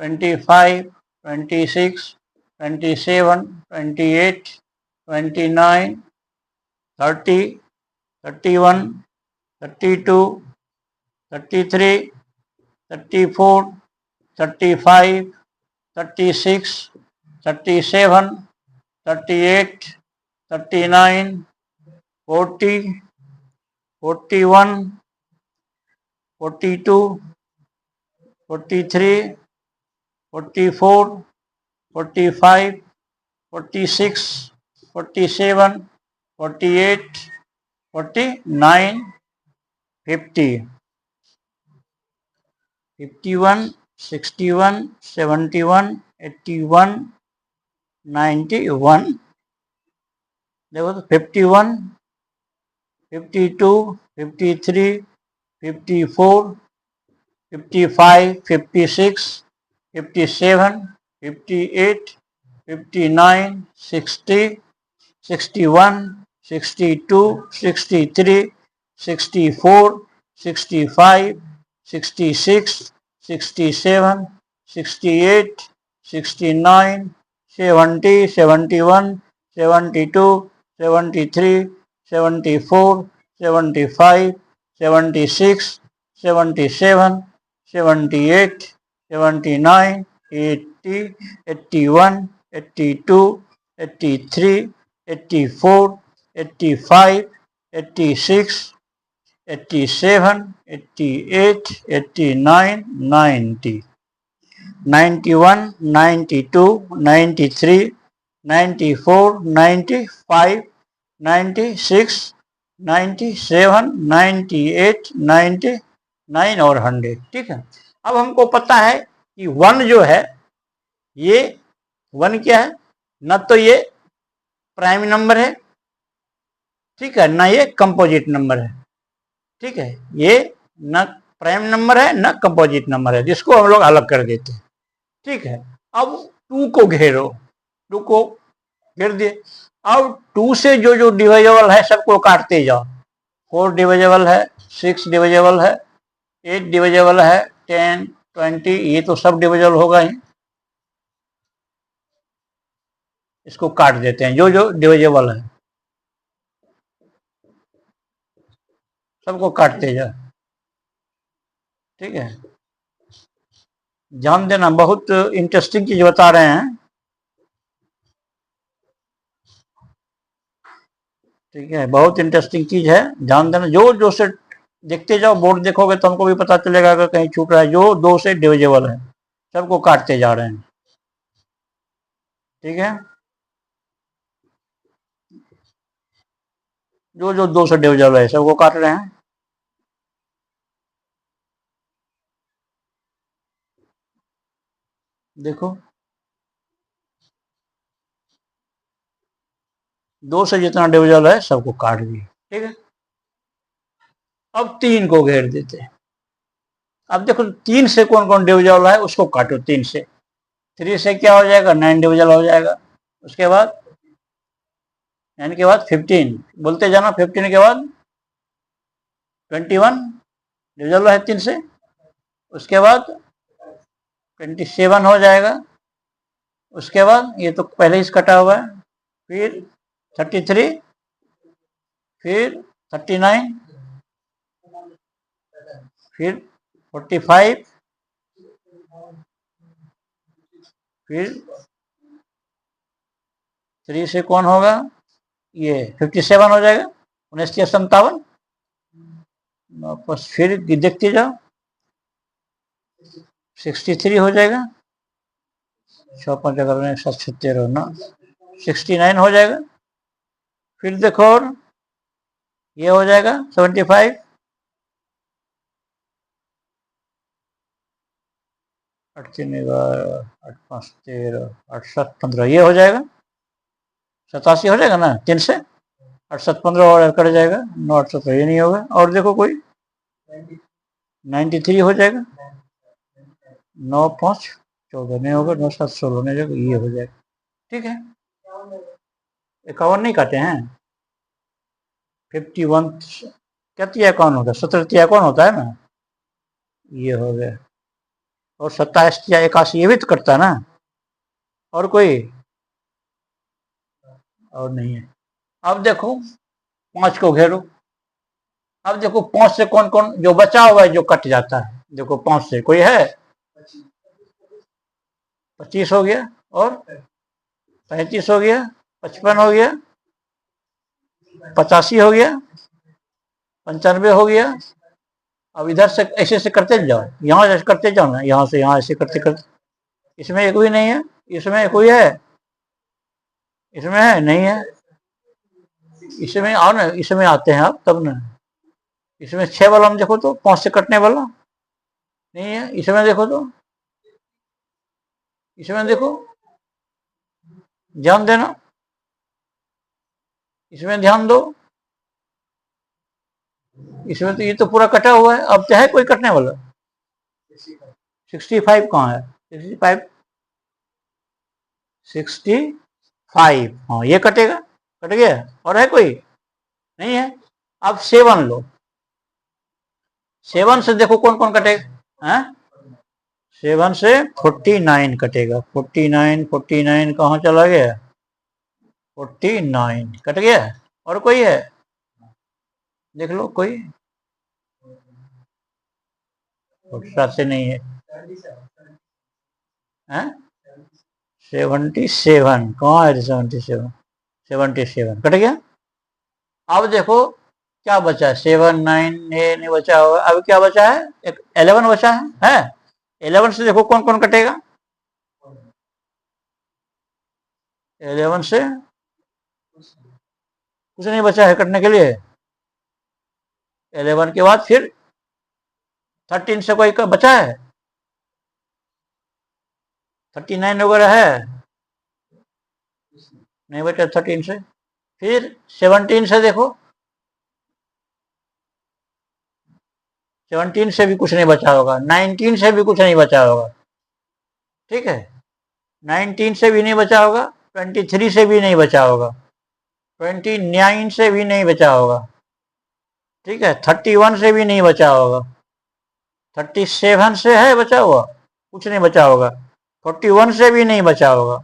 25 26 27 28 29 30 31 32 33 34 35 36 37 38 39 40 41 42 43 44 45 46 47 48 49 50 51 61 71 81 91, देखो तो 51 52 53 54 55 56 57 58 59 60 61 62 63 64 65 66 67 68 69 70 71 72 73 74 75 76 77 78 79 80 81 82 83 84 85 86 87 88 89 90। 91, 92, 93, 94, 95, 96, 97, 98, 99 और 100। ठीक है, अब हमको पता है कि 1 जो है, ये 1 क्या है, न तो ये प्राइम नंबर है, ठीक है, ना ये कंपोजिट नंबर है। ठीक है, ये न प्राइम नंबर है न कंपोजिट नंबर है, जिसको हम लोग अलग कर देते हैं। ठीक है, अब 2 को घेरो, 2 को घेर दिए। अब 2 से जो जो डिविजिबल है सबको काटते जाओ। 4 डिविजिबल है, 6 डिविजिबल है, 8 डिविजिबल है, 10, 20, ये तो सब डिविजिबल होगा ही। इसको काट देते हैं, जो जो डिविजिबल है सबको काटते जाओ। ठीक है, ध्यान देना, बहुत इंटरेस्टिंग चीज बता रहे हैं। ठीक है, बहुत इंटरेस्टिंग चीज है, ध्यान देना। जो जो से देखते जाओ, बोर्ड देखोगे तो हमको भी पता चलेगा अगर कहीं छूट रहा है। जो 2 से डिविजिबल है सबको काटते जा रहे हैं। ठीक है, जो जो 2 से डिविजिबल है सबको काट रहे हैं। देखो, 2 से जितना डिविजिबल है सबको काट दिए। ठीक है, अब 3 को घेर देते हैं। अब देखो 3 से कौन कौन डिविजिबल है उसको काटो। 3 से, 3 से क्या हो जाएगा, 9 डिविजिबल हो जाएगा। उसके बाद 9 के बाद 15 बोलते जाना, 15 के बाद 21 डिविजिबल है 3 से। उसके बाद 27 हो जाएगा। उसके बाद ये तो पहले ही कटा हुआ है, फिर 33, फिर 39, फिर 45, फिर 3 से कौन होगा, ये 57 हो जाएगा। 1957 वापस फिर देखते जाओ, 63 हो जाएगा। 6, 5, 7, 13 ना, 69 हो जाएगा। फिर देखो, और ये हो जाएगा 75, 8, 3, 8, 5, 13, 8, 7, 15 ये हो जाएगा। 87 हो जाएगा ना 3 से, 8, 7, 15 और कट जाएगा। 9, 8, 17 ये नहीं होगा। और देखो कोई 93 हो जाएगा। 9, 5, 14 नहीं होगा। 9, 7, 16 नहीं होगा, ये हो जाएगा। ठीक है, 51 नहीं काटे हैं। 51 क्या तिया कौन होता है, 17 तिया कौन होता है ना, ये हो गया। और 27 तिया 81 ये भी तो कटता है ना। और कोई और नहीं है। अब देखो 5 को घेरो। अब देखो 5 से कौन कौन जो बचा हुआ है जो कट जाता है। देखो 5 से कोई है, 25 हो गया, और 35 हो गया, 55 हो गया, 85 हो गया, 95 हो गया। अब इधर से ऐसे से करते जाओ, यहाँ ऐसे करते जाओ ना, यहाँ से यहाँ ऐसे करते करते। इसमें एक भी नहीं है, इसमें कोई है, इसमें है नहीं है। इसमें आओ ना, इसमें आते हैं आप तब ना। इसमें 6 वाला हम देखो तो 5 से कटने वाला नहीं है। इसमें देखो तो, इसमें देखो, ध्यान देना, इसमें ध्यान दो। इसमें तो ये तो पूरा कटा हुआ है। अब तो है कोई कटने वाला। 65 कहाँ है, 65, 65, हाँ ये कटेगा, कट गया। और है कोई नहीं है। अब 7 लो, 7 से देखो कौन कौन कटेगा है। 7 से 49 कटेगा। 49, 49 कहाँ चला गया, 49 कट गया। और कोई है, देख लो कोई, 7 से नहीं है, 77 कहाँ है, 77, 77 कट गया। अब देखो क्या बचा है, 7, 9 ये नहीं बचा हुआ। अब क्या बचा है, एक 11 बचा है। 11 से देखो कौन कौन कटेगा। 11 से कुछ नहीं बचा है करने के लिए। 11 के बाद फिर 13 से कोई का बचा है? 39 वगैरह है? नहीं बचा 13 से। फिर 17 से देखो, 17 से भी कुछ नहीं बचा होगा, 19 से भी कुछ नहीं बचा होगा, ठीक है। 19 से भी नहीं बचा होगा, 23 से भी नहीं बचा होगा, 29 से भी नहीं बचा होगा, ठीक है। 31 से भी नहीं बचा होगा, 37 से है बचा हुआ, कुछ नहीं बचा होगा, 41 से भी नहीं बचा होगा,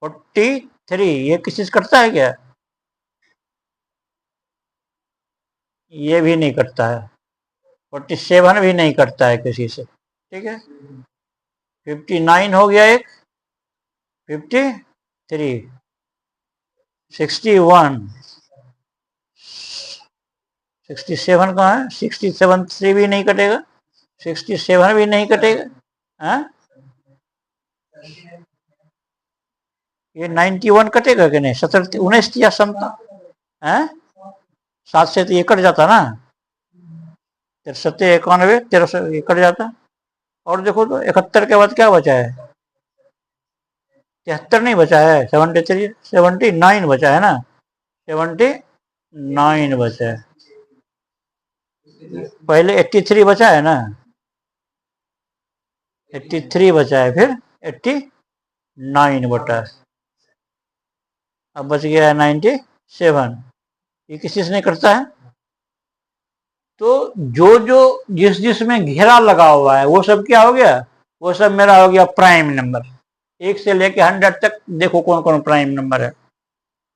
43 ये किसी से कटता है क्या? ये भी नहीं कटता है, 47 भी नहीं कटता है किसी से, ठीक है। 59 हो गया एक, 53, 61, 67 कहाँ है? 67 से भी नहीं कटेगा, 67 भी नहीं कटेगा, हाँ? ये 91 कटेगा कि नहीं? 17 19 या 17, 7 से तो ये कट जाता ना, 73 91 13 से ये कट जाता। और देखो तो 71 के बाद क्या बचा है? 73 नहीं बचा है, 73 79 बचा है ना, 79 बचा है। पहले 83 बचा है ना, 83 बचा है, फिर 89 बटा है, अब बच गया है 97। ये किसी से नहीं करता है। तो जो जो जिस जिसमें घेरा लगा हुआ है वो सब क्या हो गया? वो सब मेरा हो गया प्राइम नंबर। 1 से लेके 100 तक देखो कौन कौन प्राइम नंबर है,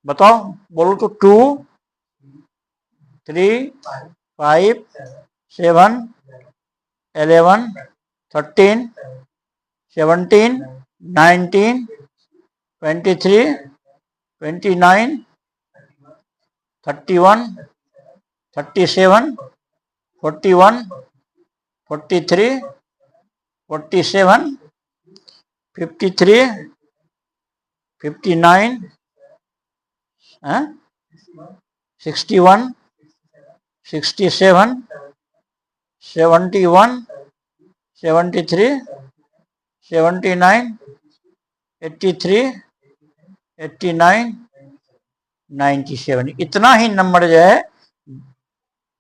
बताओ, बोलो तो। 2 3 5 7 11 13 17 19 23 29 31 37 41 43 47 53 59 61 67 71 73 79 83 89 97। इतना ही नंबर जो है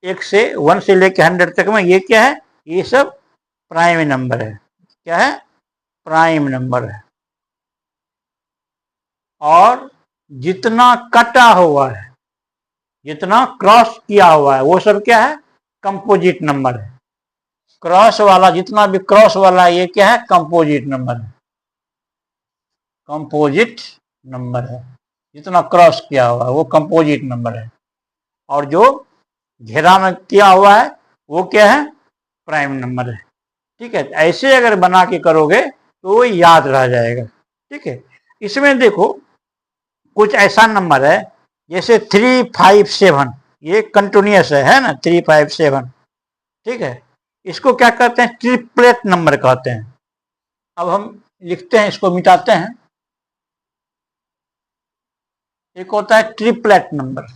1 से 1 से लेके 100 तक में, ये क्या है? ये सब प्राइम नंबर है। क्या है? प्राइम नंबर है। और जितना कटा हुआ है, जितना क्रॉस किया हुआ है, वो सब क्या है? कंपोजिट नंबर है। क्रॉस वाला, जितना भी क्रॉस वाला है, ये क्या है? कंपोजिट नंबर है। कंपोजिट नंबर है, जितना क्रॉस किया हुआ है वो कंपोजिट नंबर है। और जो घेरा में किया हुआ है वो क्या है? प्राइम नंबर है, ठीक है। ऐसे अगर बना के करोगे तो वो याद रह जाएगा, ठीक है। इसमें देखो कुछ ऐसा नंबर है जैसे 357, ये कंटिन्यूस है ना, 357, ठीक है। इसको क्या कहते हैं? ट्रिपलेट नंबर कहते हैं। अब हम लिखते हैं, इसको मिटाते हैं। एक होता है triplet number,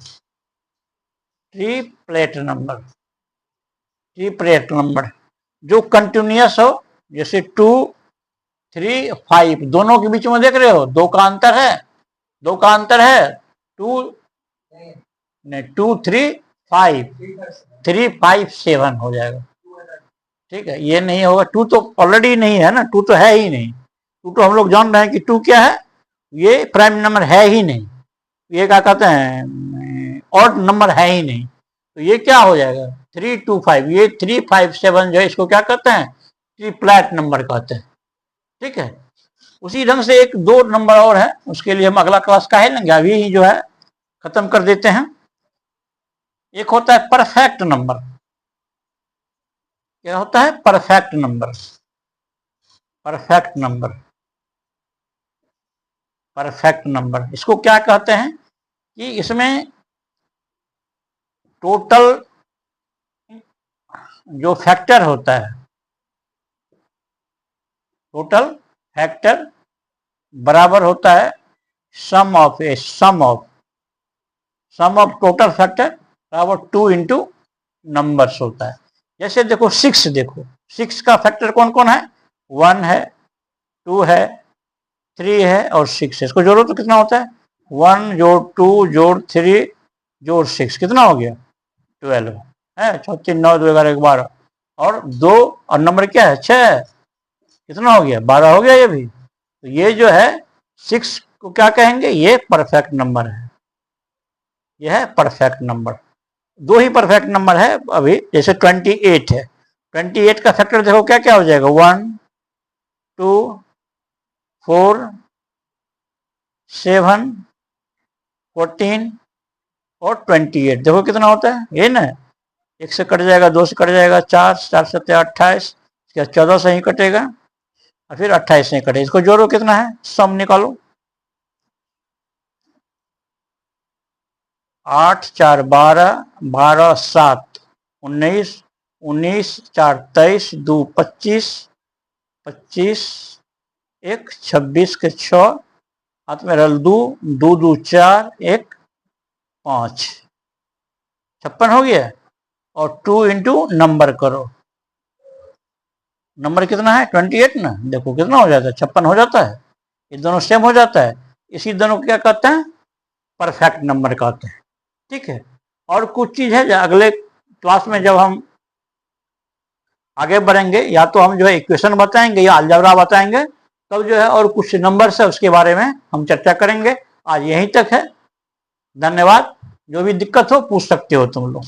triplet number, triplet number जो कंटिन्यूस हो, जैसे 2 3 5, दोनों के बीच में देख रहे हो 2 का अंतर है, 2 का अंतर है, 2 नहीं 2 3 5, 3 5 7 हो जाएगा, ठीक है। ये नहीं होगा, 2 तो ऑलरेडी नहीं है ना, 2 तो है ही नहीं, 2 तो हम लोग जान रहे हैं कि 2 क्या है, ये प्राइम नंबर है ही नहीं, ये क्या कहते हैं? ऑड नंबर है ही नहीं। तो ये क्या हो जाएगा? 325, ये 357 जो है इसको क्या कहते हैं? ट्रिपलेट नंबर कहते हैं, ठीक है। उसी ढंग से एक 2 नंबर और है, उसके लिए हम अगला क्लास का है लेंगे, अभी ही जो है खत्म कर देते हैं। एक होता है परफेक्ट नंबर। क्या होता है? Perfect number, perfect number, perfect number. इसको क्या कहते हैं कि इसमें टोटल जो फैक्टर होता है, टोटल फैक्टर बराबर होता है सम ऑफ टोटल फैक्टर बराबर 2 इंटू नंबर्स होता है। जैसे देखो 6, देखो 6 का फैक्टर कौन कौन है, 1 है, 2 है, 3 है और 6 है। इसको जोड़ो तो कितना होता है, 1 जोड़ 2 जोड़ 3 जोड़ 6, कितना हो गया 12 है। 6 3 9 2 11 12 और 2 और नंबर क्या है 6, कितना हो गया 12 हो गया ये भी। तो ये जो है 6 को क्या कहेंगे, ये परफेक्ट नंबर है, यह है परफेक्ट नंबर। दो ही परफेक्ट नंबर है अभी, जैसे 28 है, 28 का फैक्टर देखो क्या क्या हो जाएगा, 1 2 4 7 14 और 28, देखो कितना होता है ये ना, 1 से कट जाएगा, 2 से कट जाएगा, 4 4 7 28, 14 से ही कटेगा और फिर 28 से ही कटेगा। इसको जोड़ो कितना है, सम निकालो, 8 4 12 12 7 19 19 4 23 2 25 25 1 26 के 6 हाथ में रल 2 2 2 4 1 5 56 हो गया। और 2 इंटू नंबर करो, नंबर कितना है 28 ना, देखो कितना हो जाता है 56 हो जाता है, ये दोनों सेम हो जाता है, इसी दोनों को क्या कहते हैं, परफेक्ट नंबर कहते हैं। ठीक है, और कुछ चीज है अगले क्लास में जब हम आगे बढ़ेंगे, या तो हम जो है इक्वेशन बताएंगे या अलजेब्रा बताएंगे, तब जो है और कुछ नंबर्स है उसके बारे में हम चर्चा करेंगे। आज यहीं तक है, धन्यवाद। जो भी दिक्कत हो पूछ सकते हो तुम लोग।